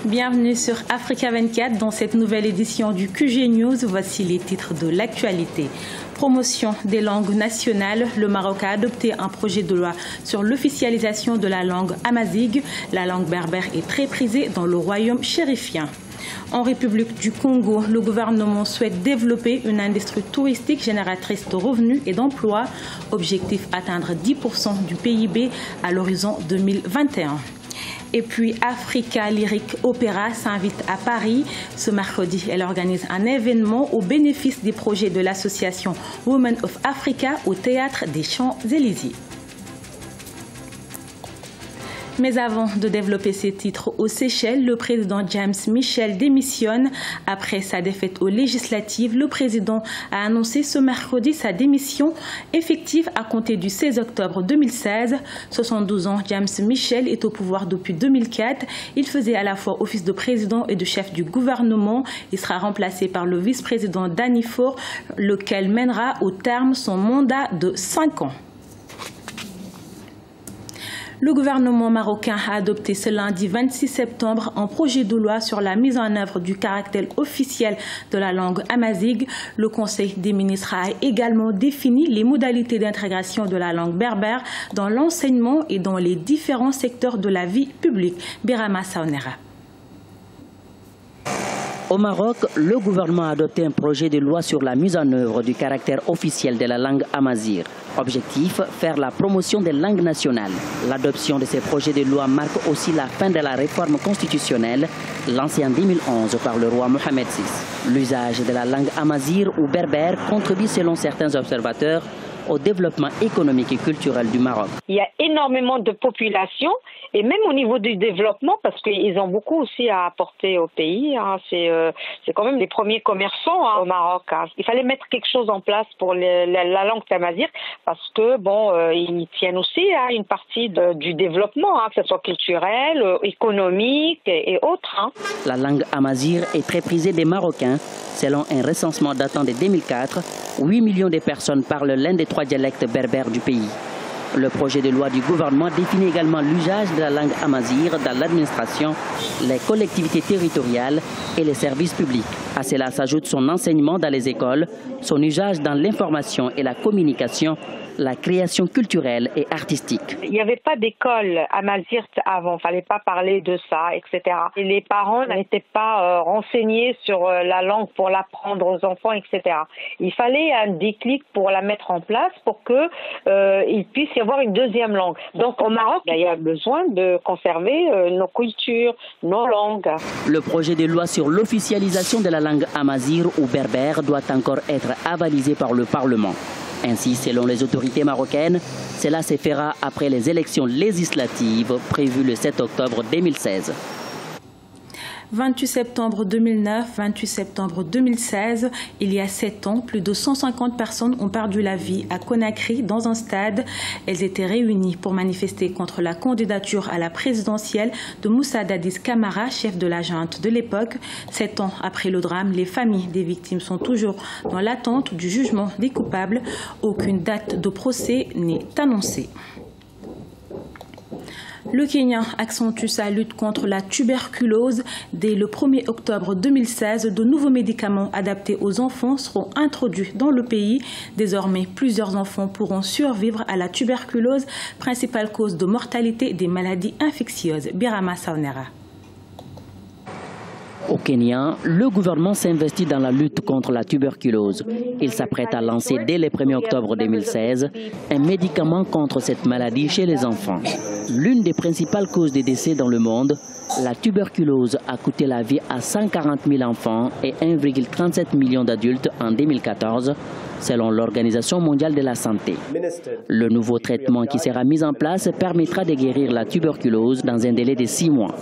Bienvenue sur Africa 24 dans cette nouvelle édition du QG News. Voici les titres de l'actualité. Promotion des langues nationales. Le Maroc a adopté un projet de loi sur l'officialisation de la langue amazigh. La langue berbère est très prisée dans le royaume chérifien. En République du Congo, le gouvernement souhaite développer une industrie touristique génératrice de revenus et d'emplois. Objectif atteindre 10% du PIB à l'horizon 2021. Et puis Africa Lyric Opera s'invite à Paris. Ce mercredi, elle organise un événement au bénéfice des projets de l'association Women of Africa au Théâtre des Champs-Élysées. Mais avant de développer ses titres aux Seychelles, le président James Michel démissionne. Après sa défaite aux législatives, le président a annoncé ce mercredi sa démission effective à compter du 16 octobre 2016. 72 ans, James Michel est au pouvoir depuis 2004. Il faisait à la fois office de président et de chef du gouvernement. Il sera remplacé par le vice-président Danny Faure, lequel mènera au terme son mandat de 5 ans. Le gouvernement marocain a adopté ce lundi 26 septembre un projet de loi sur la mise en œuvre du caractère officiel de la langue amazigh. Le Conseil des ministres a également défini les modalités d'intégration de la langue berbère dans l'enseignement et dans les différents secteurs de la vie publique. Birama Saonera. Au Maroc, le gouvernement a adopté un projet de loi sur la mise en œuvre du caractère officiel de la langue amazigh. Objectif, faire la promotion des langues nationales. L'adoption de ces projets de loi marque aussi la fin de la réforme constitutionnelle lancée en 2011 par le roi Mohamed VI. L'usage de la langue amazigh ou berbère contribue selon certains observateurs au développement économique et culturel du Maroc. Il y a énormément de population et même au niveau du développement, parce qu'ils ont beaucoup aussi à apporter au pays. C'est quand même les premiers commerçants au Maroc. Il fallait mettre quelque chose en place pour la langue amazigh parce que ils tiennent aussi à une partie du développement, que ce soit culturel, économique et autres. La langue amazigh est très prisée des Marocains. Selon un recensement datant de 2004, 8 millions de personnes parlent l'un des 3 dialectes berbères du pays. Le projet de loi du gouvernement définit également l'usage de la langue amazigh dans l'administration, les collectivités territoriales et les services publics. À cela s'ajoute son enseignement dans les écoles, son usage dans l'information et la communication, la création culturelle et artistique. Il n'y avait pas d'école amazigh avant, il ne fallait pas parler de ça, etc. Et les parents n'étaient pas renseignés sur la langue pour l'apprendre aux enfants, etc. Il fallait un déclic pour la mettre en place pour qu'il puisse y avoir une deuxième langue. Donc au Maroc, il y a besoin de conserver nos cultures, nos langues. Le projet de loi sur l'officialisation de la langue amazigh ou berbère doit encore être avalisé par le Parlement. Ainsi, selon les autorités marocaines, cela se fera après les élections législatives prévues le 7 octobre 2016. 28 septembre 2009, 28 septembre 2016, il y a 7 ans, plus de 150 personnes ont perdu la vie à Conakry dans un stade. Elles étaient réunies pour manifester contre la candidature à la présidentielle de Moussa Dadis Camara, chef de la junte de l'époque. 7 ans après le drame, les familles des victimes sont toujours dans l'attente du jugement des coupables. Aucune date de procès n'est annoncée. Le Kenya accentue sa lutte contre la tuberculose. Dès le 1er octobre 2016, de nouveaux médicaments adaptés aux enfants seront introduits dans le pays. Désormais, plusieurs enfants pourront survivre à la tuberculose, principale cause de mortalité des maladies infectieuses. Birama Saonera. Au Kenya, le gouvernement s'investit dans la lutte contre la tuberculose. Il s'apprête à lancer dès le 1er octobre 2016 un médicament contre cette maladie chez les enfants. L'une des principales causes des décès dans le monde, la tuberculose a coûté la vie à 140 000 enfants et 1,37 million d'adultes en 2014, selon l'Organisation mondiale de la santé. Le nouveau traitement qui sera mis en place permettra de guérir la tuberculose dans un délai de 6 mois.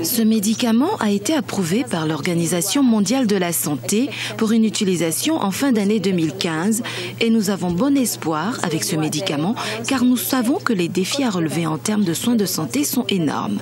Ce médicament a été approuvé par l'Organisation mondiale de la santé pour une utilisation en fin d'année 2015 et nous avons bon espoir avec ce médicament car nous savons que les défis à relever en termes de soins de santé sont énormes.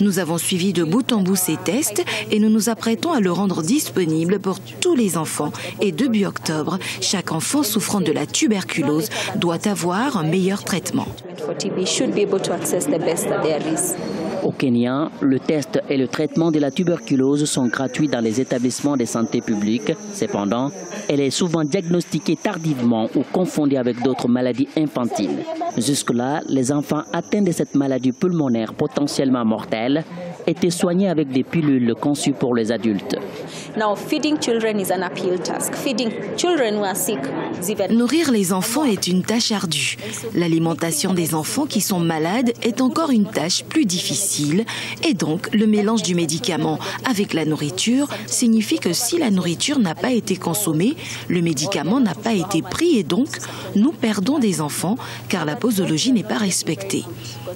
Nous avons suivi de bout en bout ces tests et nous nous apprêtons à le rendre disponible pour tous les enfants. Et début octobre, chaque enfant souffrant de la tuberculose doit avoir un meilleur traitement. Au Kenya, le test et le traitement de la tuberculose sont gratuits dans les établissements de santé publics. Cependant, elle est souvent diagnostiquée tardivement ou confondue avec d'autres maladies infantiles. Jusque-là, les enfants atteints de cette maladie pulmonaire potentiellement mortelle étaient soignés avec des pilules conçues pour les adultes. Nourrir les enfants est une tâche ardue. L'alimentation des enfants qui sont malades est encore une tâche plus difficile et donc le mélange du médicament avec la nourriture signifie que si la nourriture n'a pas été consommée, le médicament n'a pas été pris et donc nous perdons des enfants car la posologie n'est pas respectée.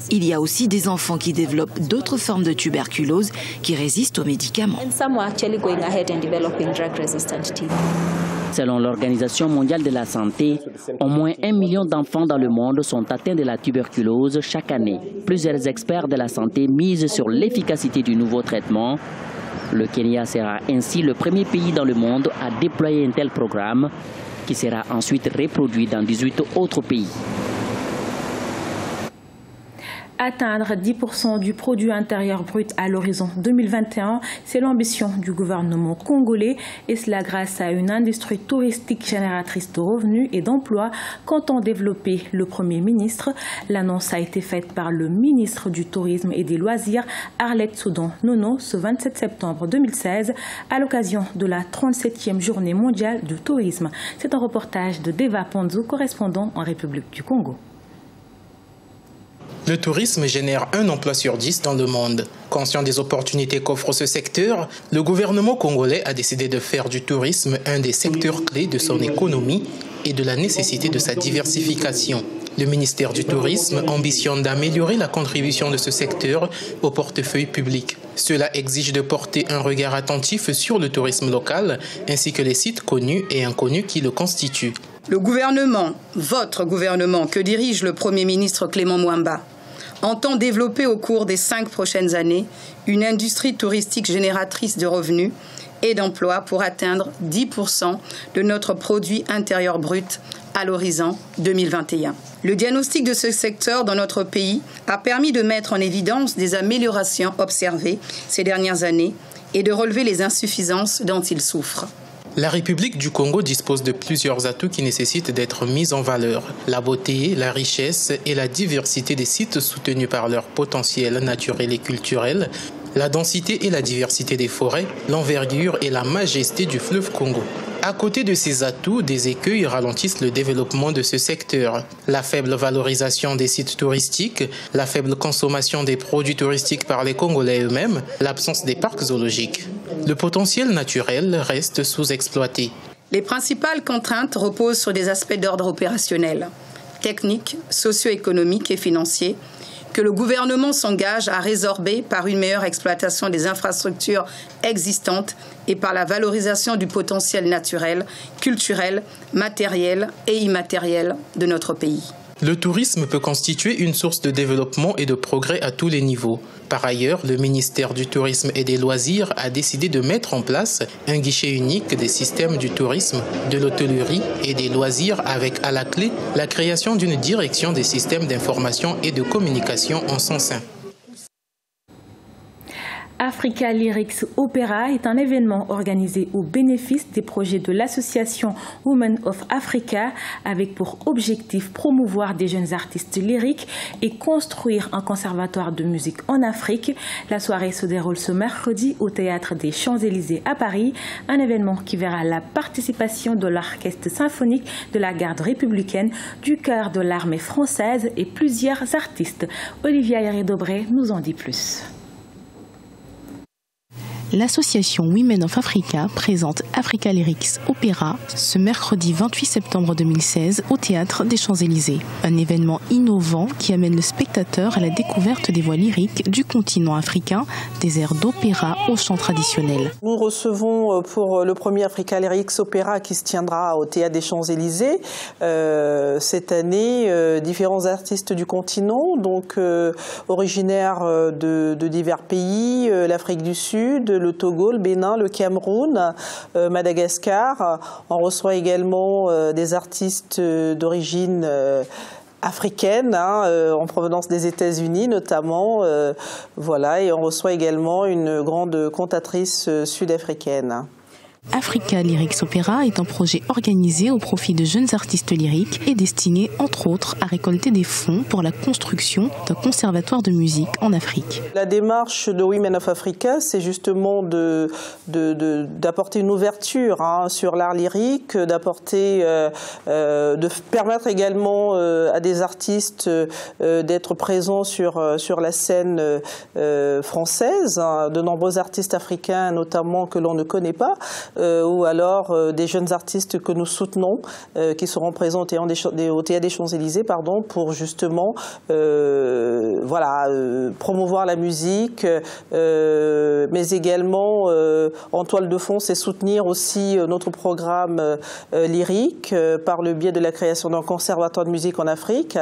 Il y a aussi des enfants qui développent d'autres formes de tuberculose qui résistent aux médicaments. Selon l'Organisation mondiale de la santé, au moins 1 million d'enfants dans le monde sont atteints de la tuberculose chaque année. Plusieurs experts de la santé misent sur l'efficacité du nouveau traitement. Le Kenya sera ainsi le premier pays dans le monde à déployer un tel programme qui sera ensuite reproduit dans 18 autres pays. Atteindre 10% du produit intérieur brut à l'horizon 2021, c'est l'ambition du gouvernement congolais et cela grâce à une industrie touristique génératrice de revenus et d'emplois qu'entend développer le Premier ministre. L'annonce a été faite par le ministre du Tourisme et des Loisirs, Arlette Soudan-Nono, ce 27 septembre 2016 à l'occasion de la 37e journée mondiale du tourisme. C'est un reportage de Deva Ponzo, correspondant en République du Congo. Le tourisme génère 1 emploi sur 10 dans le monde. Conscient des opportunités qu'offre ce secteur, le gouvernement congolais a décidé de faire du tourisme un des secteurs clés de son économie et de la nécessité de sa diversification. Le ministère du Tourisme ambitionne d'améliorer la contribution de ce secteur au portefeuille public. Cela exige de porter un regard attentif sur le tourisme local ainsi que les sites connus et inconnus qui le constituent. Le gouvernement, votre gouvernement, que dirige le Premier ministre Clément Mwamba, entend développer au cours des 5 prochaines années une industrie touristique génératrice de revenus et d'emplois pour atteindre 10% de notre produit intérieur brut à l'horizon 2021. Le diagnostic de ce secteur dans notre pays a permis de mettre en évidence des améliorations observées ces dernières années et de relever les insuffisances dont il souffre. La République du Congo dispose de plusieurs atouts qui nécessitent d'être mis en valeur. La beauté, la richesse et la diversité des sites soutenus par leur potentiel naturel et culturel, la densité et la diversité des forêts, l'envergure et la majesté du fleuve Congo. À côté de ces atouts, des écueils ralentissent le développement de ce secteur. La faible valorisation des sites touristiques, la faible consommation des produits touristiques par les Congolais eux-mêmes, l'absence des parcs zoologiques. Le potentiel naturel reste sous-exploité. Les principales contraintes reposent sur des aspects d'ordre opérationnel, techniques, socio-économiques et financiers, que le gouvernement s'engage à résorber par une meilleure exploitation des infrastructures existantes et par la valorisation du potentiel naturel, culturel, matériel et immatériel de notre pays. Le tourisme peut constituer une source de développement et de progrès à tous les niveaux. Par ailleurs, le ministère du Tourisme et des Loisirs a décidé de mettre en place un guichet unique des systèmes du tourisme, de l'hôtellerie et des loisirs avec à la clé la création d'une direction des systèmes d'information et de communication en son sein. Africa Lyrics Opera est un événement organisé au bénéfice des projets de l'association Women of Africa avec pour objectif promouvoir des jeunes artistes lyriques et construire un conservatoire de musique en Afrique. La soirée se déroule ce mercredi au Théâtre des Champs-Élysées à Paris, un événement qui verra la participation de l'Orchestre symphonique de la garde républicaine, du chœur de l'armée française et plusieurs artistes. Olivia Héré-Dobré nous en dit plus. L'association Women of Africa présente Africa Lyrics Opera ce mercredi 28 septembre 2016 au Théâtre des Champs-Élysées. Un événement innovant qui amène le spectateur à la découverte des voix lyriques du continent africain, des airs d'opéra au chant traditionnel. Nous recevons pour le premier Africa Lyrics Opera qui se tiendra au Théâtre des Champs-Élysées cette année différents artistes du continent, donc originaires de divers pays, l'Afrique du Sud, le Togo, le Bénin, le Cameroun, Madagascar. On reçoit également des artistes d'origine africaines, en provenance des États-Unis notamment. Voilà, et on reçoit également une grande cantatrice sud-africaine. Africa Lyrics Opera est un projet organisé au profit de jeunes artistes lyriques et destiné, entre autres, à récolter des fonds pour la construction d'un conservatoire de musique en Afrique. La démarche de Women of Africa, c'est justement d'apporter une ouverture sur l'art lyrique, de permettre également à des artistes d'être présents sur la scène française. De nombreux artistes africains, notamment, que l'on ne connaît pas. Ou alors des jeunes artistes que nous soutenons, qui seront présents au Théâtre des Champs-Élysées, pour justement promouvoir la musique, mais également en toile de fond, c'est soutenir aussi notre programme lyrique par le biais de la création d'un conservatoire de musique en Afrique.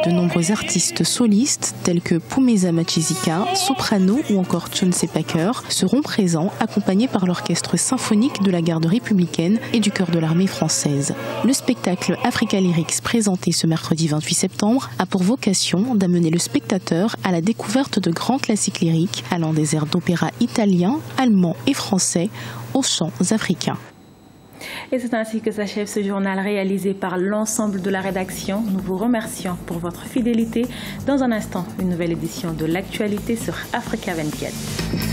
De nombreux artistes solistes tels que Phumeza Machizika, soprano ou encore Chauncey Packer seront présents, accompagnés par l'orchestre symphonique de la garde républicaine et du chœur de l'armée française. Le spectacle Africa Lyrics, présenté ce mercredi 28 septembre, a pour vocation d'amener le spectateur à la découverte de grands classiques lyriques allant des airs d'opéra italiens, allemands et français aux chants africains. Et c'est ainsi que s'achève ce journal réalisé par l'ensemble de la rédaction. Nous vous remercions pour votre fidélité. Dans un instant, une nouvelle édition de l'actualité sur Africa 24.